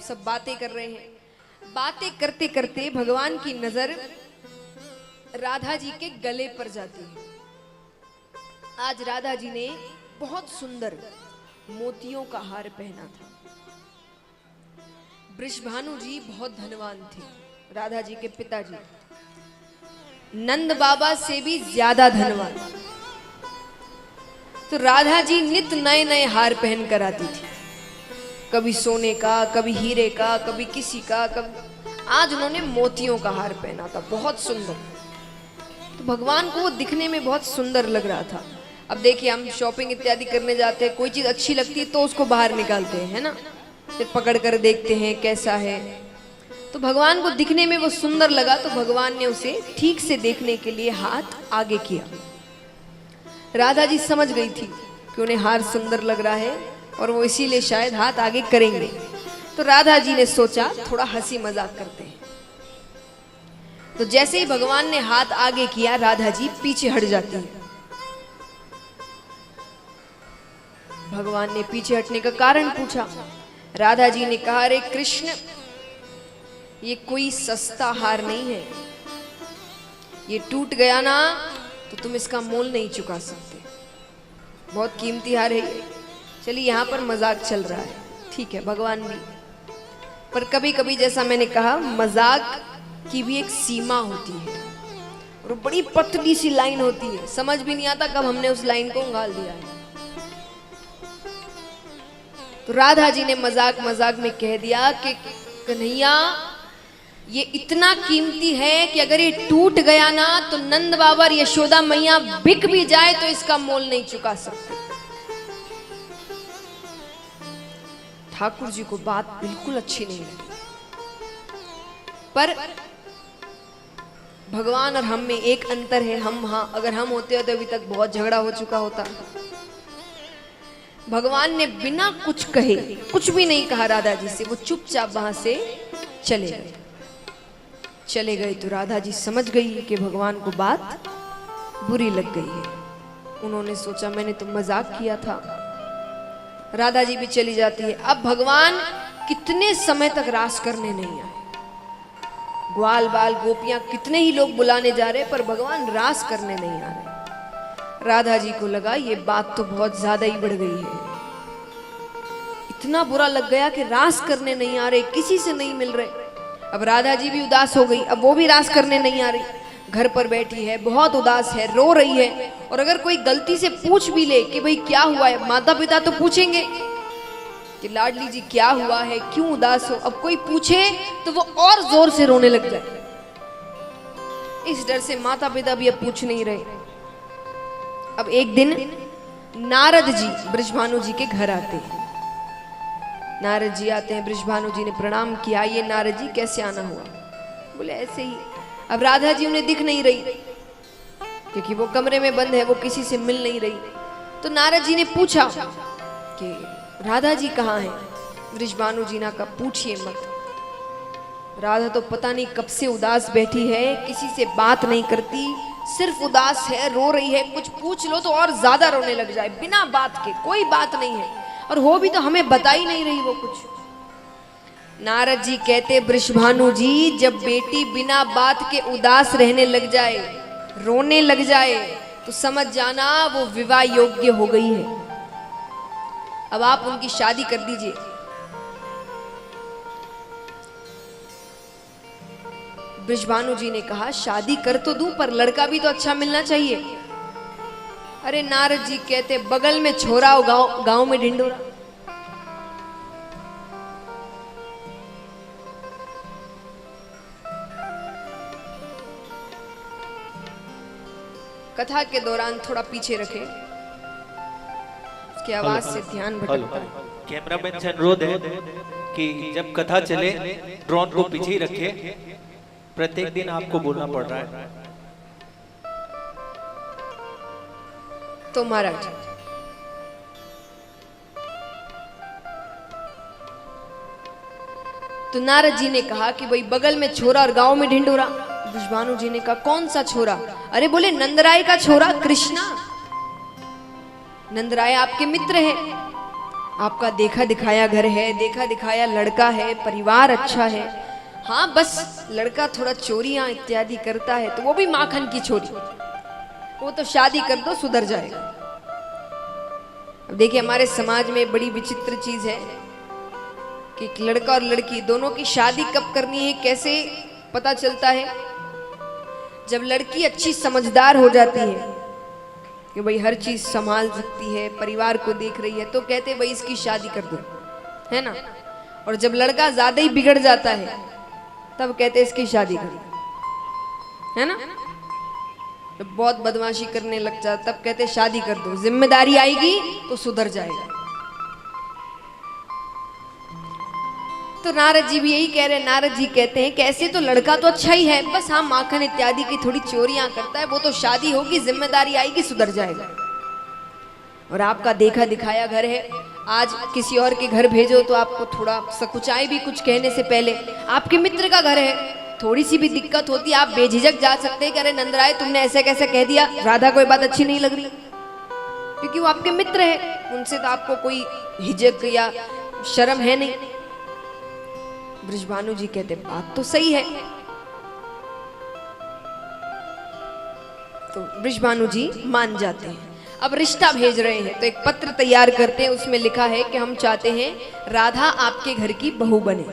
सब बातें कर रहे हैं। बातें करते करते भगवान की नजर राधा जी के गले पर जाती है। आज राधा जी ने बहुत सुंदर मोतियों का हार पहना था। वृषभानु जी बहुत धनवान थे, राधा जी के पिताजी नंद बाबा से भी ज्यादा धनवान। तो राधा जी नित नए नए हार पहन कर आती थी, कभी सोने का, कभी हीरे का, कभी किसी का, कभी आज उन्होंने मोतियों का हार पहना था, बहुत सुंदर। तो भगवान को वो दिखने में बहुत सुंदर लग रहा था। अब देखिए, हम शॉपिंग इत्यादि करने जाते हैं, कोई चीज अच्छी लगती है तो उसको बाहर निकालते हैं, है ना, फिर पकड़ कर देखते हैं कैसा है। तो भगवान को दिखने में वो सुंदर लगा, तो भगवान ने उसे ठीक से देखने के लिए हाथ आगे किया। राधा जी समझ गई थी कि उन्हें हार सुंदर लग रहा है और वो इसीलिए शायद हाथ आगे करेंगे। तो राधा जी ने सोचा थोड़ा हंसी मजाक करते हैं। तो जैसे ही भगवान ने हाथ आगे किया, राधा जी पीछे हट जाती है। भगवान ने पीछे हटने का कारण पूछा। राधा जी ने कहा, अरे कृष्ण, ये कोई सस्ता हार नहीं है, ये टूट गया ना तो तुम इसका मोल नहीं चुका सकते, बहुत कीमती हार है ये। चलिए, यहाँ पर मजाक चल रहा है, ठीक है, भगवान भी, पर कभी कभी जैसा मैंने कहा, मजाक की भी एक सीमा होती है और बड़ी पतली सी लाइन होती है, समझ भी नहीं आता कब हमने उस लाइन को उंगाल दिया है। तो राधा जी ने मजाक मजाक में कह दिया कि कन्हैया, ये इतना कीमती है कि अगर ये टूट गया ना तो नंद बाबा और यशोदा मैया बिक भी जाए तो इसका मोल नहीं चुका सकते। ठाकुर जी को बात बिल्कुल अच्छी नहीं लगी, पर भगवान और हम में एक अंतर है। अगर हम होते तो अभी तक बहुत झगड़ा हो चुका होता। भगवान ने बिना कुछ कहे, कुछ भी नहीं कहा राधा जी से, वो चुपचाप वहां से चले गए। तो राधा जी समझ गई कि भगवान को बात बुरी लग गई है। उन्होंने सोचा मैंने तो मजाक किया था। राधा जी भी चली जाती है। अब भगवान कितने समय तक रास करने नहीं आए। ग्वाल बाल गोपियां कितने ही लोग बुलाने जा रहे, पर भगवान रास करने नहीं आ रहे। राधा जी को लगा ये बात तो बहुत ज्यादा ही बढ़ गई है। इतना बुरा लग गया कि रास करने नहीं आ रहे, किसी से नहीं मिल रहे। अब राधा जी भी उदास हो गई, अब वो भी रास करने नहीं आ रही, घर पर बैठी है, बहुत उदास है, रो रही है। और अगर कोई गलती से पूछ भी ले कि भाई क्या हुआ है, माता पिता तो पूछेंगे कि लाडली जी क्या हुआ है, क्यों उदास हो। अब कोई पूछे तो वो और जोर से रोने लग जाए। इस डर से माता पिता भी अब पूछ नहीं रहे। अब एक दिन नारद जी वृषभानु जी के घर आते हैं। नारद जी आते हैं, वृषभानु जी ने प्रणाम किया। ये नारद जी कैसे आना हुआ? बोले ऐसे ही। अब राधा जी उन्हें दिख नहीं रही क्योंकि वो कमरे में बंद है, वो किसी से मिल नहीं रही। तो नारद जी ने पूछा कि राधा जी कहाँ हैं? वृषभानु जी ने कहा पूछिए मत। राधा तो पता नहीं कब से उदास बैठी है, किसी से बात नहीं करती, सिर्फ उदास है, रो रही है। कुछ पूछ लो तो और ज्यादा रोने लग जाए, बिना बात के। कोई बात नहीं है, और हो भी तो हमें बता ही नहीं रही वो कुछ। नारद जी कहते, वृषभानु जी, जब बेटी बिना बात के उदास रहने लग जाए, रोने लग जाए, तो समझ जाना वो विवाह योग्य हो गई है। अब आप उनकी शादी कर दीजिए। वृषभानु जी ने कहा शादी कर तो दूं, पर लड़का भी तो अच्छा मिलना चाहिए। अरे नारद जी कहते, बगल में छोरा हो, गांव में ढिंडोरा। कथा के दौरान थोड़ा पीछे रखे, उसकी आवाज से ध्यान भटकता है। कैमरामैन से अनुरोध है कि जब कथा चले ड्रोन को पीछे ही रखे। प्रत्येक दिन आपको बोलना पड़ रहा है। तो महाराज, तो नारद जी ने कहा कि भाई बगल में छोरा और गांव में ढिंडोरा। वृषभानु जी ने कहा कौन सा छोरा? अरे बोले नंदराय का छोरा कृष्णा। नंदराय आपके मित्र हैं। आपका देखा दिखाया घर है, देखा दिखाया लड़का है, परिवार अच्छा है, हाँ बस लड़का थोड़ा चोरियां इत्यादि करता है तो वो भी माखन की चोरी, वो तो शादी कर दो सुधर जाएगा। अब देखिए हमारे समाज में बड़ी विचित्र चीज है कि एक लड़का और लड़की दोनों की शादी कब करनी है कैसे पता चलता है? जब लड़की अच्छी समझदार हो जाती है कि भाई हर चीज संभाल सकती है, परिवार को देख रही है, तो कहते भाई इसकी शादी कर दो, है ना। और जब लड़का ज्यादा ही बिगड़ जाता है तब कहते इसकी शादी कर दो, है ना। जब बहुत बदमाशी करने लग जाता तब कहते शादी कर दो, जिम्मेदारी आएगी तो सुधर जाएगा। तो नारद जी भी यही कह रहे हैं। नारद जी कहते हैं कैसे तो लड़का तो अच्छा ही है, बस हाँ माखन इत्यादि की थोड़ी चोरियां करता है, वो तो शादी होगी, जिम्मेदारी आएगी, सुधर जाएगा। और आपका देखा दिखाया घर है, आज किसी और के घर भेजो तो आपको थोड़ा सकुचाए भी कुछ कहने से पहले। आपके मित्र का घर है, थोड़ी सी भी दिक्कत होती है आप बेझिझक जा सकते हैं कि अरे नंदराय तुमने ऐसे कैसे कह दिया, राधा को ये बात अच्छी नहीं लग रही, क्योंकि वो आपके मित्र है, उनसे तो आपको कोई हिजक या शर्म है नहीं। बृषभानु जी कहते बात तो सही है। तो बृषभानु जी मान जाते हैं। अब रिश्ता भेज रहे हैं तो एक पत्र तैयार करते हैं, उसमें लिखा है कि हम चाहते हैं राधा आपके घर की बहू बने।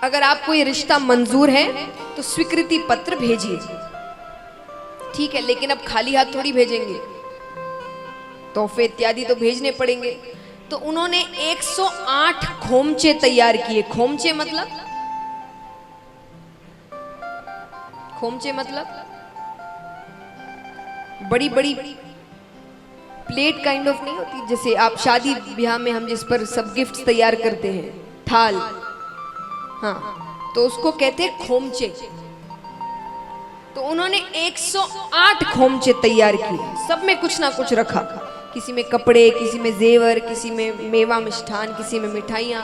अगर आपको ये रिश्ता मंजूर है तो स्वीकृति पत्र भेजिए। ठीक है, लेकिन अब खाली हाथ थोड़ी भेजेंगे, तोहफे इत्यादि तो भेजने पड़ेंगे। तो उन्होंने 108 खोमचे तैयार किए। खोमचे मतलब, खोमचे मतलब बड़ी बड़ी प्लेट काइंड ऑफ नहीं होती, जैसे आप शादी ब्याह में हम जिस पर सब गिफ्ट्स तैयार करते हैं, थाल, हाँ, तो उसको कहते हैं खोमचे। तो उन्होंने 108 खोमचे तैयार किए, सब में कुछ ना कुछ रखा, किसी में कपड़े, किसी में जेवर, किसी में मेवा मिष्ठान, किसी में मिठाइयाँ।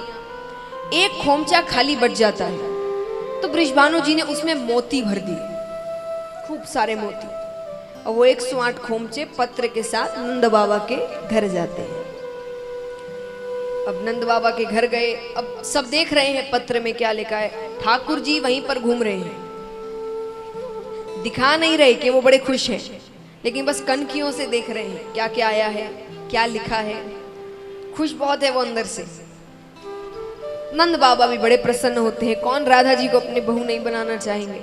एक खोमचा खाली बच जाता है तो बृषभानु जी ने उसमें मोती भर दिए, खूब सारे मोती, और वो 108 खोमचे पत्र के साथ नंद बाबा के घर जाते हैं। अब नंद बाबा के घर गए, अब सब देख रहे हैं पत्र में क्या लिखा है। ठाकुर जी वहीं पर घूम रहे हैं, दिखा नहीं रहे कि वो बड़े खुश हैं, लेकिन बस कनखियों से देख रहे हैं क्या क्या आया है, क्या लिखा है। खुश बहुत है वो अंदर से। नंद बाबा भी बड़े प्रसन्न होते हैं, कौन राधा जी को अपने बहू नहीं बनाना चाहेंगे।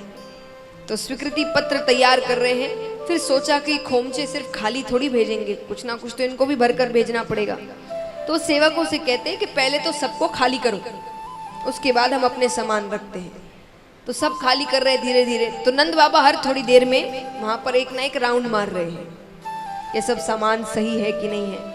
तो स्वीकृति पत्र तैयार कर रहे हैं। फिर सोचा कि खोमचे सिर्फ खाली थोड़ी भेजेंगे, कुछ ना कुछ तो इनको भी भरकर भेजना पड़ेगा। तो सेवकों से कहते हैं कि पहले तो सबको खाली करो, उसके बाद हम अपने सामान रखते हैं। तो सब खाली कर रहे धीरे धीरे। तो नंद बाबा हर थोड़ी देर में वहां पर एक ना एक राउंड मार रहे हैं, ये सब सामान सही है कि नहीं है।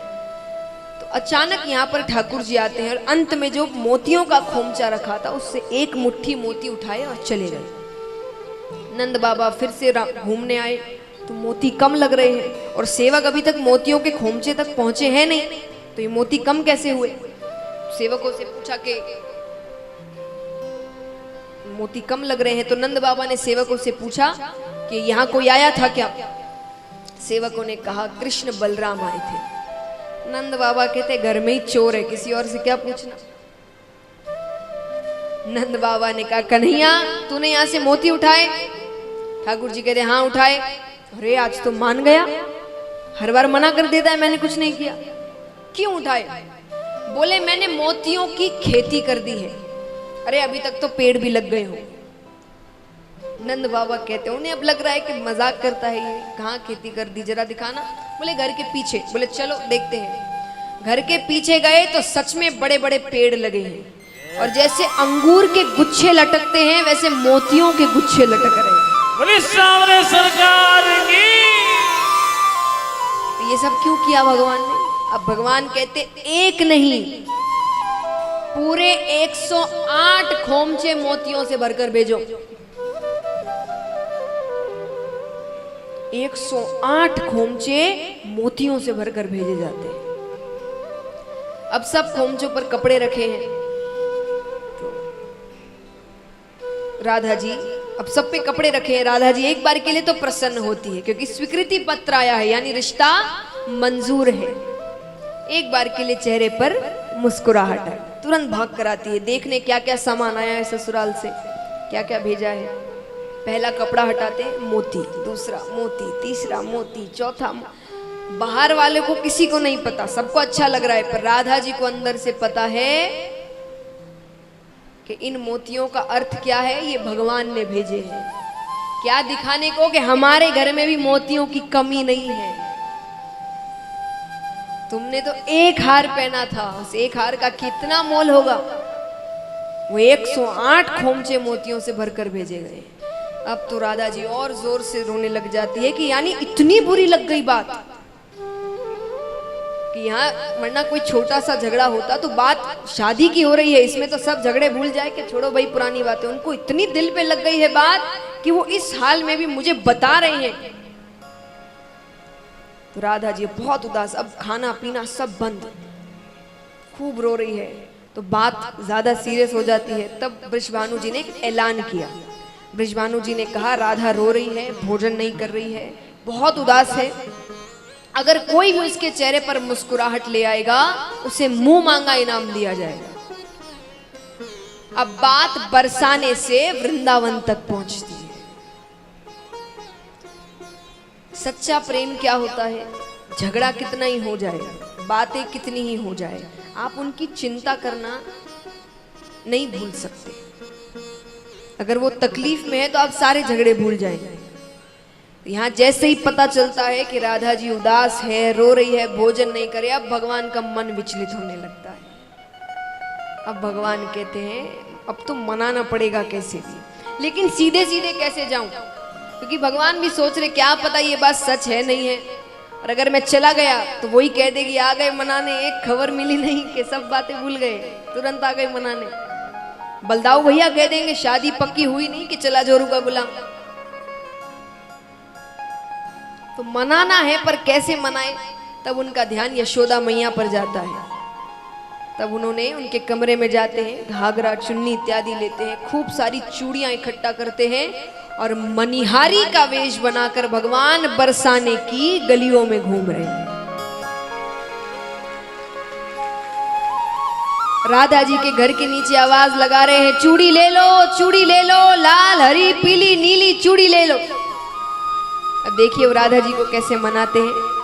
तो अचानक यहाँ पर ठाकुर जी आते हैं और अंत में जो मोतियों का खोमचा रखा था उससे एक मुट्ठी मोती उठाए और चले गए। नंद बाबा फिर से घूमने आए तो मोती कम लग रहे हैं, और सेवक अभी तक मोतियों के खोमचे तक पहुंचे हैं नहीं, तो ये मोती कम कैसे हुए। सेवकों से पूछा कि मोती कम लग रहे हैं। तो नंद बाबा ने सेवकों से पूछा कि यहाँ कोई आया था क्या। सेवकों ने कहा कृष्ण बलराम आए थे। नंद बाबा कहते घर में ही चोर है, किसी और से क्या पूछना। नंद बाबा ने कहा कन्हैया तूने यहाँ से मोती उठाए। ठाकुर जी कहते हाँ उठाए। अरे आज तो मान गया, हर बार मना कर देता है मैंने कुछ नहीं किया, क्यों उठाए। बोले मैंने मोतियों की खेती कर दी है। अरे अभी तक तो पेड़ भी लग गए हो। नंद बाबा कहते उन्हें अब लग रहा है कि मजाक करता है ये, कहाँ खेती कर दी जरा दिखाना। बोले घर के पीछे। बोले चलो देखते हैं। घर के पीछे गए तो सच में बड़े बड़े पेड़ लगे हैं, और जैसे अंगूर के गुच्छे लटकते हैं वैसे मोतियों के गुच्छे लटक रहे हैं। बोले सामने सरकार की। ये सब क्यों किया भगवान ने। अब भगवान कहते एक नहीं पूरे 108 खोमचे मोतियों से भरकर भेजो। 108 खोमचे मोतियों से भरकर भेजे जाते हैं। अब सब खोमचों पर कपड़े रखे हैं। तो राधा जी अब सब पे कपड़े रखे हैं। राधा जी एक बार के लिए तो प्रसन्न होती है, क्योंकि स्वीकृति पत्र आया है, यानी रिश्ता मंजूर है। एक बार के लिए चेहरे पर मुस्कुराहट है, तुरंत भाग कर आती है देखने क्या क्या सामान आया है ससुराल से, क्या क्या भेजा है। पहला कपड़ा हटाते हैं, मोती, दूसरा मोती, तीसरा मोती, चौथा बाहर वाले को किसी को नहीं पता, सबको अच्छा लग रहा है, पर राधा जी को अंदर से पता है कि इन मोतियों का अर्थ क्या है, ये भगवान ने भेजे हैं। क्या दिखाने को कि हमारे घर में भी मोतियों की कमी नहीं है। तुमने तो एक हार पहना था, उस एक हार का कितना मोल होगा। वो 108 खोमचे मोतियों से भरकर भेजे गए। अब तो राधा जी और जोर से रोने लग जाती है कि यानी इतनी बुरी लग गई बात कि यहाँ, वरना कोई छोटा सा झगड़ा होता तो बात शादी की हो रही है, इसमें तो सब झगड़े भूल जाए कि छोड़ो भाई पुरानी बातें। उनको इतनी दिल पे लग गई है बात कि वो इस हाल में भी मुझे बता रहे हैं। तो राधा जी बहुत उदास, अब खाना पीना सब बंद, खूब रो रही है। तो बात ज्यादा सीरियस हो जाती है। तब वृषभानु जी ने एक ऐलान किया। वृषभानु जी ने कहा राधा रो रही है, भोजन नहीं कर रही है, बहुत उदास है, अगर कोई वो इसके चेहरे पर मुस्कुराहट ले आएगा उसे मुंह मांगा इनाम दिया जाएगा। अब बात बरसाने से वृंदावन तक पहुंचती है। सच्चा प्रेम क्या होता है, झगड़ा कितना ही हो जाए, बातें कितनी ही हो जाए, आप उनकी चिंता करना नहीं भूल सकते। अगर वो तकलीफ में है तो आप सारे झगड़े भूल जाएंगे। यहाँ जैसे ही पता चलता है कि राधा जी उदास है, रो रही है, भोजन नहीं करे, अब भगवान का मन विचलित होने लगता है। अब भगवान कहते हैं अब तो मनाना पड़ेगा कैसे भी, लेकिन सीधे सीधे कैसे जाऊं, क्योंकि भगवान भी सोच रहे क्या पता ये बात सच है नहीं है, और अगर मैं चला गया तो वही कह देगी आ गए मनाने, एक खबर मिली नहीं कि सब बातें भूल गए, तुरंत आ गए मनाने। बलदाऊ भैया कह देंगे शादी पक्की हुई नहीं कि चला जोरू का गुलाम। तो मनाना है, पर कैसे मनाए, तब उनका ध्यान यशोदा मैया पर जाता है। तब उन्होंने उनके कमरे में जाते हैं, घाघरा चुन्नी इत्यादि लेते हैं, खूब सारी चूड़ियां इकट्ठा करते हैं और मनिहारी का वेश बनाकर भगवान बरसाने की गलियों में घूम रहे हैं। राधा जी के घर के नीचे आवाज लगा रहे हैं चूड़ी ले लो, चूड़ी ले लो, लाल हरी पीली नीली चूड़ी ले लो। अब देखिए वो राधा जी को कैसे मनाते हैं।